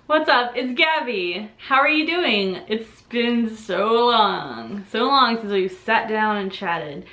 What's up? It's Gabby. How are you doing? It's been so long since we've sat down and chatted.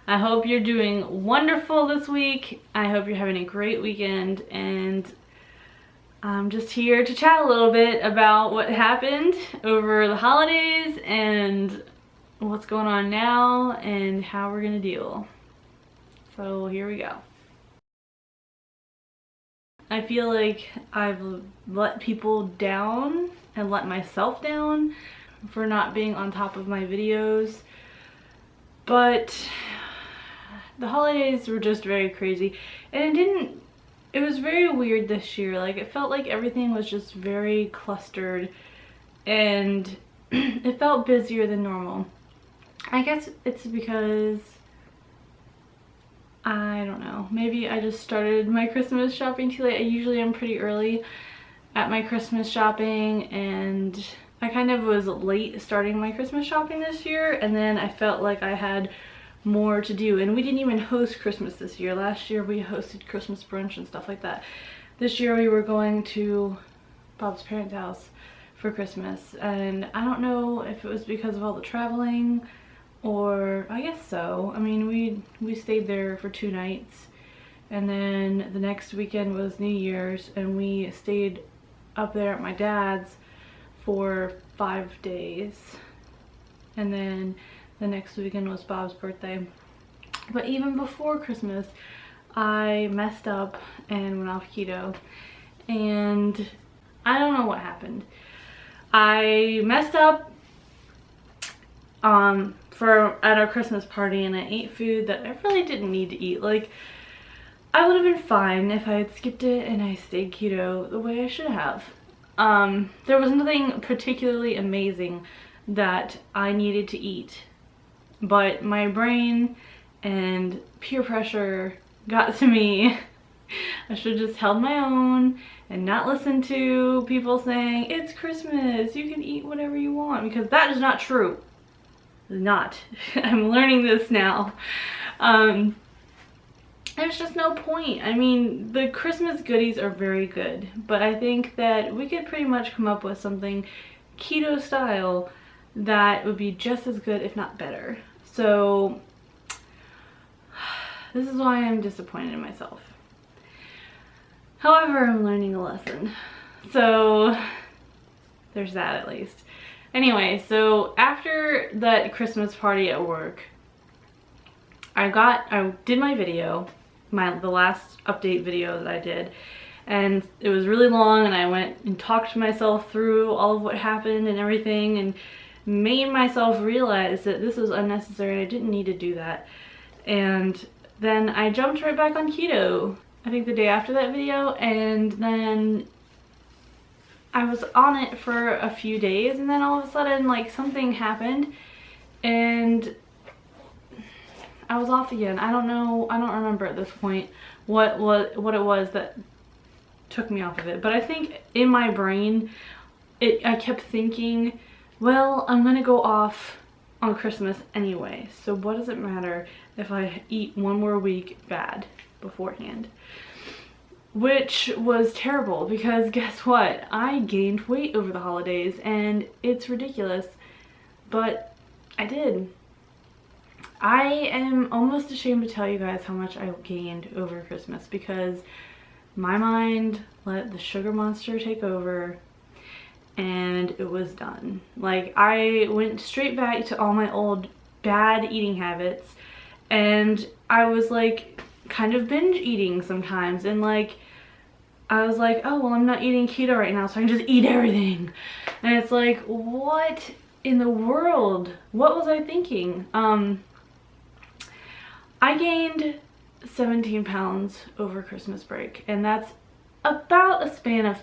I hope you're doing wonderful this week. I hope you're having a great weekend, and I'm just here to chat a little bit about what happened over the holidays and what's going on now and how we're gonna deal. So here we go. I feel like I've let people down and let myself down for not being on top of my videos, but the holidays were just very crazy, and it was very weird this year. Like, it felt like everything was just very clustered and it felt busier than normal. I guess it's because I don't know, maybe I just started my Christmas shopping too late. I usually am pretty early at my Christmas shopping, and I kind of was late starting my Christmas shopping this year, and then I felt like I had more to do. And we didn't even host Christmas this year. Last year we hosted Christmas brunch and stuff like that. This year we were going to Bob's parents' house for Christmas, and I don't know if it was because of all the traveling, or I guess so. I mean, we stayed there for 2 nights, and then the next weekend was New Year's, and we stayed up there at my dad's for 5 days, and then the next weekend was Bob's birthday. But even before Christmas, I messed up and went off keto, and I don't know what happened. I messed up at our Christmas party, and I ate food that I really didn't need to eat. Like, I would have been fine if I had skipped it and I stayed keto the way I should have. There was nothing particularly amazing that I needed to eat, but my brain and peer pressure got to me. I should have just held my own and not listened to people saying, it's Christmas, you can eat whatever you want, because that is not true. Not. I'm learning this now. There's just no point. I mean, the Christmas goodies are very good, but I think that we could pretty much come up with something keto style that would be just as good, if not better. So this is why I'm disappointed in myself. However, I'm learning a lesson, so there's that at least. Anyway, so after that Christmas party at work, I did my video, the last update video that I did, and it was really long, and I went and talked to myself through all of what happened and everything, and made myself realize that this was unnecessary. I didn't need to do that. And then I jumped right back on keto, I think the day after that video, and then I was on it for a few days, and then all of a sudden, like, something happened and I was off again. I don't know, I don't remember at this point what it was that took me off of it, but I think in my brain I kept thinking, well, I'm gonna go off on Christmas anyway, so what does it matter if I eat one more week bad beforehand? Which was terrible, because guess what? I gained weight over the holidays, and it's ridiculous, but I did. I am almost ashamed to tell you guys how much I gained over Christmas, because my mind let the sugar monster take over, and it was done. Like, I went straight back to all my old bad eating habits, and I was like kind of binge eating sometimes, and like I was like, oh well, I'm not eating keto right now, so I can just eat everything. And it's like, what in the world? What was I thinking? I gained 17 pounds over Christmas break, and that's about a span of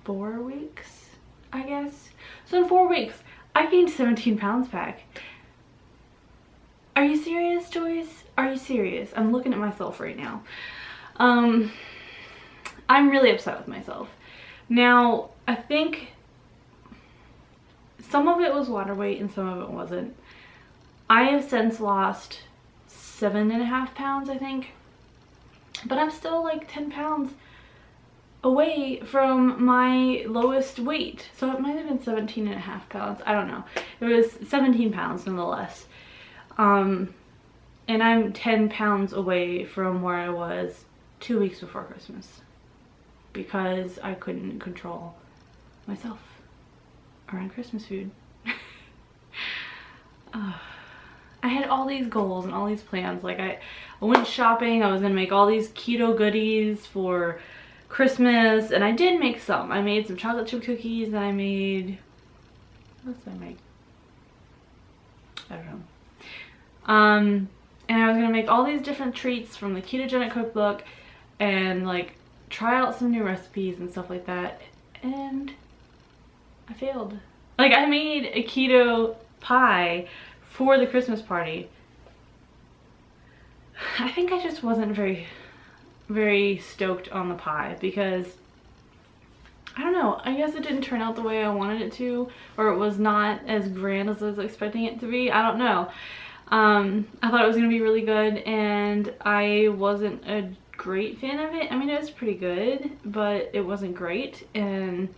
4 weeks, I guess. So in 4 weeks, I gained 17 pounds back. Are you serious, Joyce? Are you serious? I'm looking at myself right now. I'm really upset with myself. Now, I think some of it was water weight and some of it wasn't. I have since lost 7.5 pounds, I think. But I'm still like 10 pounds away from my lowest weight. So it might have been 17.5 pounds. I don't know. It was 17 pounds nonetheless. And I'm 10 pounds away from where I was 2 weeks before Christmas because I couldn't control myself around Christmas food. I had all these goals and all these plans. Like I went shopping. I was gonna make all these keto goodies for Christmas, and I did make some. I made some chocolate chip cookies, and I made, what else did I make? I don't know. And I was gonna make all these different treats from the Ketogenic cookbook and like try out some new recipes and stuff like that, and I failed. Like I made a keto pie for the Christmas party. I think I just wasn't very stoked on the pie because I don't know, I guess it didn't turn out the way I wanted it to, or it was not as grand as I was expecting it to be. I don't know. I thought it was gonna be really good, and I wasn't a great fan of it. I mean, it was pretty good, but it wasn't great, and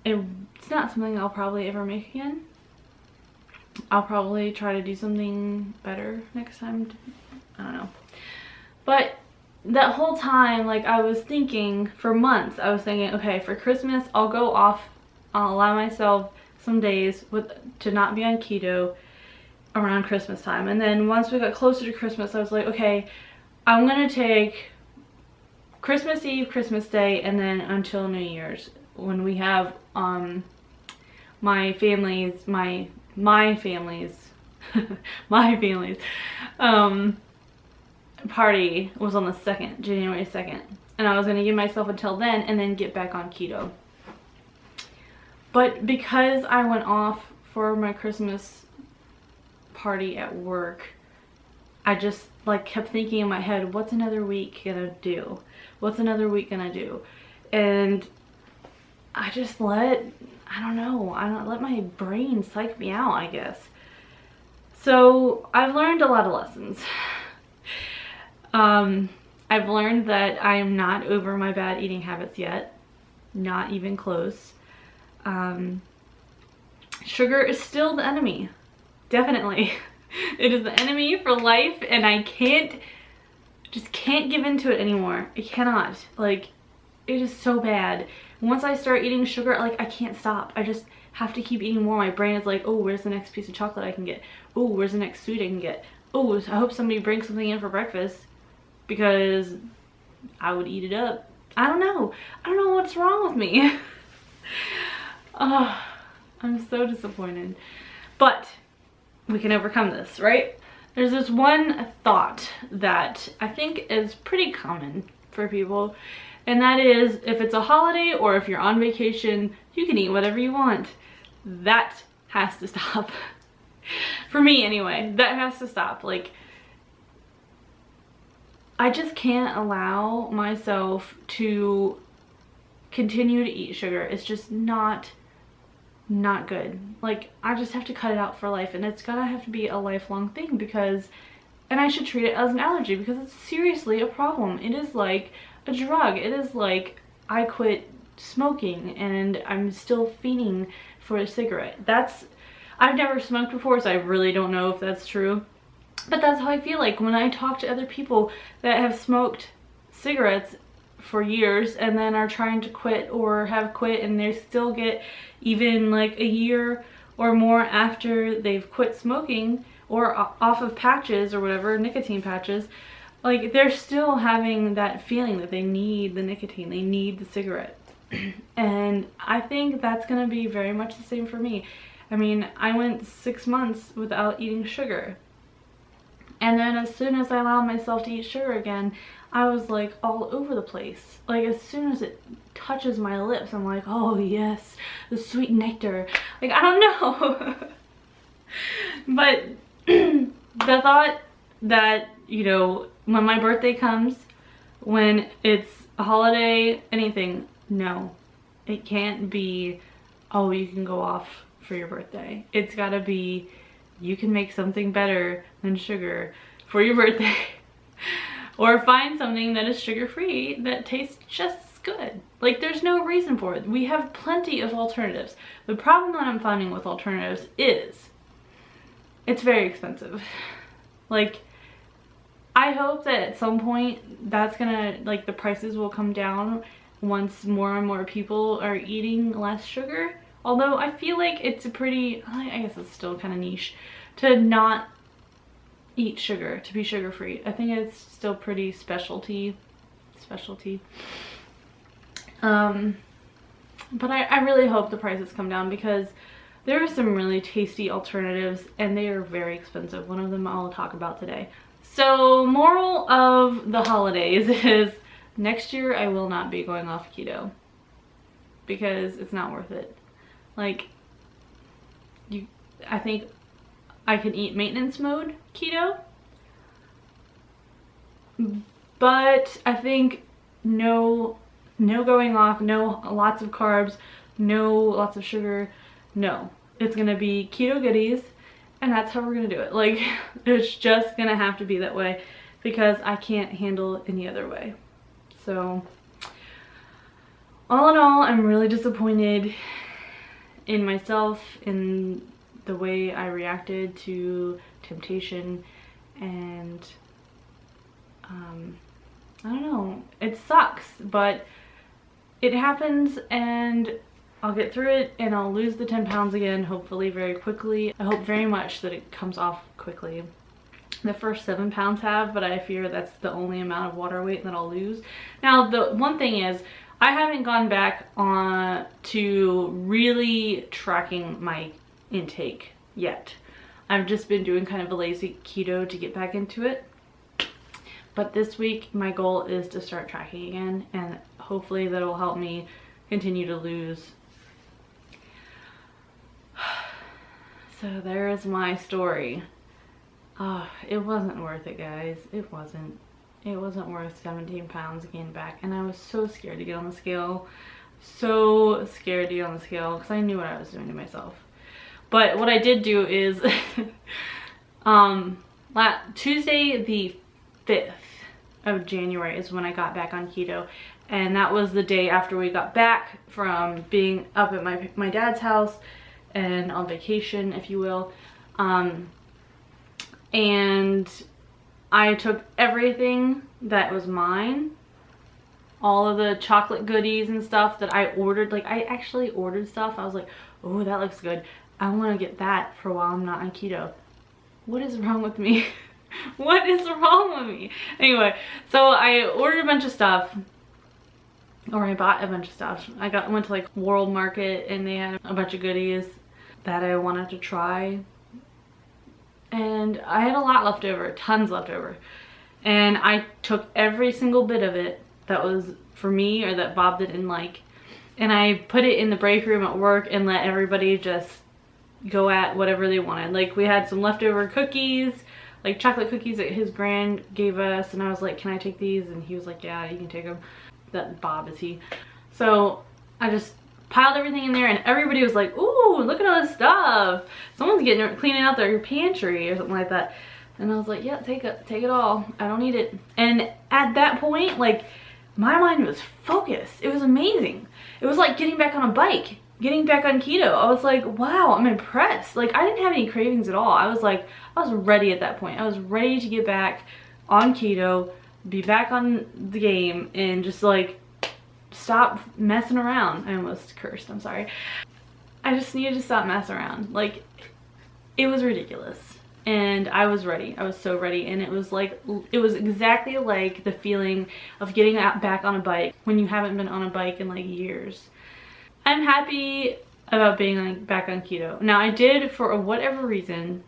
it's not something I'll probably ever make again. I'll probably try to do something better next time. I don't know. But that whole time, like, I was thinking for months, I was thinking, okay, for Christmas, I'll go off, I'll allow myself some days to not be on keto around Christmas time. And then once we got closer to Christmas, I was like, okay, I'm gonna take Christmas Eve, Christmas Day, and then until New Year's, when we have my family's party was on the 2nd, January 2nd, and I was gonna give myself until then and then get back on keto. But because I went off for my Christmas party at work, I just like kept thinking in my head, what's another week gonna do? What's another week gonna do? And I just let my brain psych me out, I guess. So I've learned a lot of lessons. I've learned that I am not over my bad eating habits yet. Not even close. Sugar is still the enemy. Definitely. It is the enemy for life, and I just can't give into it anymore. I cannot. Like, it is so bad. Once I start eating sugar, like, I can't stop. I just have to keep eating more. My brain is like, oh, where's the next piece of chocolate I can get? Oh, where's the next sweet I can get? Oh, I hope somebody brings something in for breakfast, because I would eat it up. I don't know what's wrong with me. Oh, I'm so disappointed. But we can overcome this, right? There's this one thought that I think is pretty common for people, and that is, if it's a holiday or if you're on vacation, you can eat whatever you want. That has to stop. For me anyway, that has to stop. Like, I just can't allow myself to continue to eat sugar. It's just not good. Like, I just have to cut it out for life, and it's gotta have to be a lifelong thing, because, and I should treat it as an allergy, because it's seriously a problem. It is like a drug. It is like I quit smoking and I'm still fiending for a cigarette. I've never smoked before, so I really don't know if that's true, but that's how I feel like when I talk to other people that have smoked cigarettes for years and then are trying to quit or have quit, and they still get even like a year or more after they've quit smoking or off of patches or whatever, nicotine patches, like they're still having that feeling that they need the nicotine, they need the cigarette. And I think that's gonna be very much the same for me. I mean, I went 6 months without eating sugar, and then as soon as I allowed myself to eat sugar again, I was like all over the place. Like, as soon as it touches my lips, I'm like, oh yes, the sweet nectar. Like, I don't know. But the thought that, you know, when my birthday comes, when it's a holiday, anything, no, it can't be, oh, you can go off for your birthday. It's gotta be, you can make something better than sugar for your birthday. or find something that is sugar-free that tastes just as good. Like, there's no reason for it. We have plenty of alternatives. The problem that I'm finding with alternatives is it's very expensive. Like, I hope that at some point that's gonna, like, the prices will come down once more and more people are eating less sugar. Although I feel like it's a pretty, I guess it's still kind of niche to not eat sugar, to be sugar free. I think it's still pretty specialty. But I really hope the prices come down, because there are some really tasty alternatives and they are very expensive. One of them I'll talk about today. So, moral of the holidays is next year I will not be going off keto because it's not worth it. Like, I think I can eat maintenance mode keto, but I think no going off, no lots of carbs, no lots of sugar, no. It's gonna be keto goodies, and that's how we're gonna do it. Like, it's just gonna have to be that way because I can't handle any other way. So, all in all, I'm really disappointed in myself, in the way I reacted to temptation, and I don't know, it sucks, but it happens, and I'll get through it, and I'll lose the 10 pounds again, hopefully very quickly. I hope very much that it comes off quickly. The first 7 pounds have, but I fear that's the only amount of water weight that I'll lose. Now, the one thing is, I haven't gone back on to really tracking my intake yet. I've just been doing kind of a lazy keto to get back into it. But this week, my goal is to start tracking again, and hopefully that will help me continue to lose. So there's my story. It wasn't worth it, guys. It wasn't worth 17 pounds gained back, and I was so scared to get on the scale. So scared to get on the scale because I knew what I was doing to myself. But what I did do is Tuesday the 5th of January is when I got back on keto, and that was the day after we got back from being up at my dad's house and on vacation, if you will. And I took everything that was mine, all of the chocolate goodies and stuff that I ordered. Like, I actually ordered stuff. I was like, oh, that looks good. I want to get that for while I'm not on keto. What is wrong with me? What is wrong with me? Anyway, so I ordered a bunch of stuff, or I bought a bunch of stuff. Went to like World Market, and they had a bunch of goodies that I wanted to try. And I had a lot left over, tons left over. And I took every single bit of it that was for me or that Bob didn't like, and I put it in the break room at work and let everybody just go at whatever they wanted. Like, we had some leftover cookies, like chocolate cookies that his grand gave us, and I was like, can I take these? And he was like, yeah, you can take them. That Bob is he. So I just piled everything in there, and everybody was like, ooh, look at all this stuff. Someone's cleaning out their pantry or something like that. And I was like, yeah, take it all. I don't need it. And at that point, like, my mind was focused. It was amazing. It was like getting back on a bike, getting back on keto. I was like, wow, I'm impressed. Like, I didn't have any cravings at all. I was like, I was ready at that point. I was ready to get back on keto, be back on the game, and just like stop messing around. I almost cursed, I'm sorry. I just needed to stop messing around. Like, it was ridiculous. And I was ready. I was so ready. And it was exactly like the feeling of getting back on a bike when you haven't been on a bike in like years. I'm happy about being back on keto. Now, I did, for whatever reason,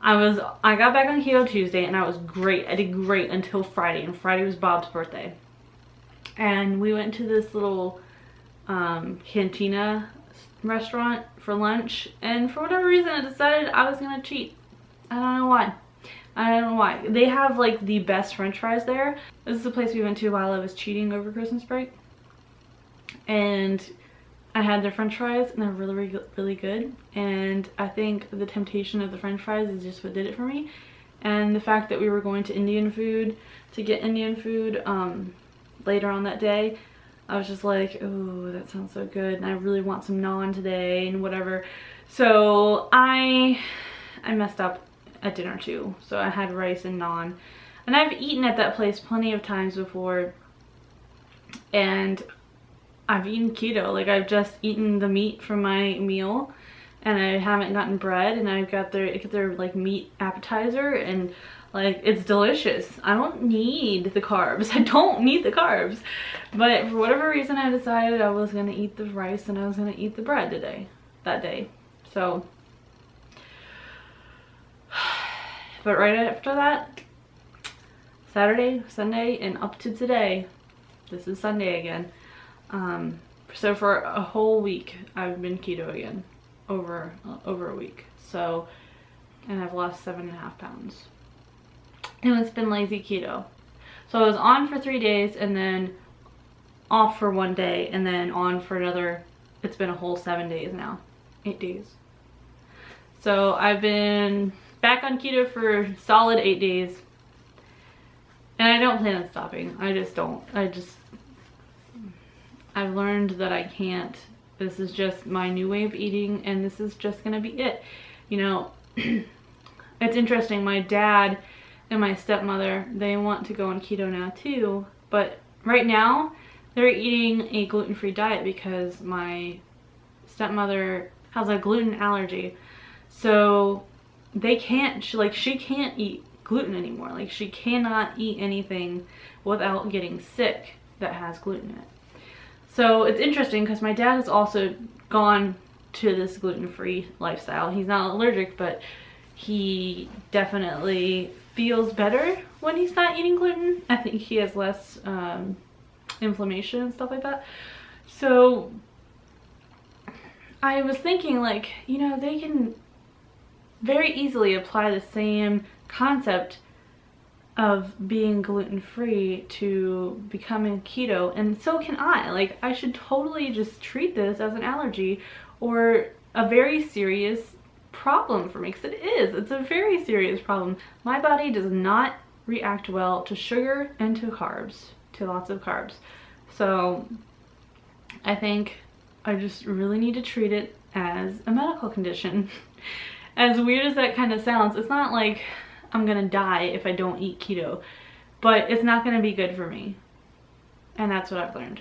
I got back on keto Tuesday, and I was great. I did great until Friday, and Friday was Bob's birthday. And we went to this little cantina restaurant for lunch, and for whatever reason I decided I was gonna cheat. I don't know why. I don't know why. They have like the best french fries there. This is the place we went to while I was cheating over Christmas break, and I had their french fries, and they're really, really good. And I think the temptation of the french fries is just what did it for me. and the fact that we were going to get Indian food later on that day, I was just like, oh, that sounds so good, and I really want some naan today and whatever. So I messed up at dinner too. So I had rice and naan, and I've eaten at that place plenty of times before, and I've eaten keto. Like, I've just eaten the meat from my meal, and I haven't gotten bread, and I've got their like meat appetizer, and like, it's delicious. I don't need the carbs. I don't need the carbs. But for whatever reason, I decided I was gonna eat the rice and I was gonna eat the bread that day. So, but right after that, Saturday, Sunday, and up to today, this is Sunday again. So for a whole week, I've been keto again, over a week. So, and I've lost 7.5 pounds. And it's been lazy keto. So I was on for 3 days and then off for 1 day and then on for another. It's been a whole 7 days now, 8 days. So I've been back on keto for a solid 8 days, and I don't plan on stopping. I've learned that I can't. This is just my new way of eating, and this is just gonna be it. You know, it's interesting, my dad and my stepmother, they want to go on keto now too, but right now they're eating a gluten-free diet because my stepmother has a gluten allergy. So they can't, she can't eat gluten anymore. Like, she cannot eat anything without getting sick that has gluten in it. So it's interesting because my dad has also gone to this gluten-free lifestyle. He's not allergic, but he definitely feels better when he's not eating gluten. I think he has less inflammation and stuff like that. So I was thinking, like, you know, they can very easily apply the same concept of being gluten-free to becoming keto, and so can I. Like, I should totally just treat this as an allergy or a very serious problem for me, because it's a very serious problem. My body does not react well to sugar and to carbs, to lots of carbs. So I think I just really need to treat it as a medical condition. As weird as that kind of sounds, it's not like I'm gonna die if I don't eat keto, but it's not gonna be good for me. And that's what I've learned.